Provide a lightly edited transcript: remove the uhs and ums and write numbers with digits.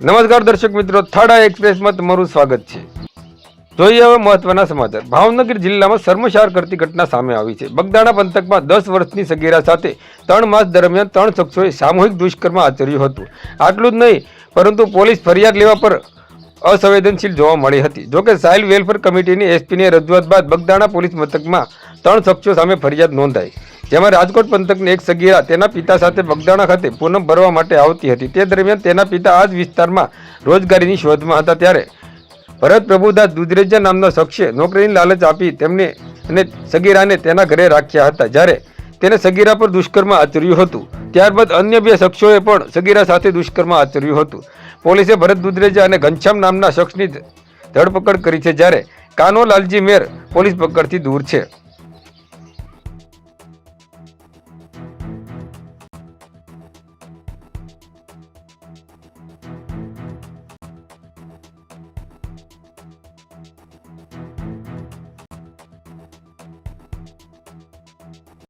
નમસ્કાર દર્શક મિત્રો, થાડા એક્સપ્રેસમાં તમારું સ્વાગત છે। જોઈએ હવે મહત્વના સમાચાર। ભાવનગર જિલ્લામાં શર્મસાર કરતી ઘટના સામે આવી છે। બગદાણા પંથકમાં 10 વર્ષની સગીરા સાથે 3 માસ દરમિયાન 3 શખ્સોએ સામૂહિક દુષ્કર્મ આચર્યું હતું। આટલું જ નહીં, પરંતુ પોલીસ ફરિયાદ લેવા પર અસંવેદનશીલ જોવા મળી હતી। જોકે ચાઇલ્ડ વેલફેર કમિટીની એસપીની રજૂઆત બાદ બગદાણા પોલીસ મથકમાં 3 શખ્સો સામે ફરિયાદ નોંધાઈ, જેમાં રાજકોટ પંથકની એક સગીરા તેના પિતા સાથે બગદાણા ખાતે પૂનમ ભરવા માટે આવતી હતી। તે દરમિયાન તેના પિતા આ જ વિસ્તારમાં રોજગારીની શોધમાં હતા, ત્યારે ભરત પ્રભુદાસ દુધરેજા નામના શખ્સે નોકરીની લાલચ આપી તેમને અને સગીરાને તેના ઘરે રાખ્યા હતા, જ્યારે તેને સગીરા પર દુષ્કર્મ આચર્યું હતું। ત્યારબાદ અન્ય 2 શખ્સોએ પણ સગીરા સાથે દુષ્કર્મ આચર્યું હતું। પોલીસે ભરત દુધરેજા અને ઘનશ્યામ નામના શખ્સની ધરપકડ કરી છે, જ્યારે કાનો લાલજી મેર પોલીસ પકડથી દૂર છે।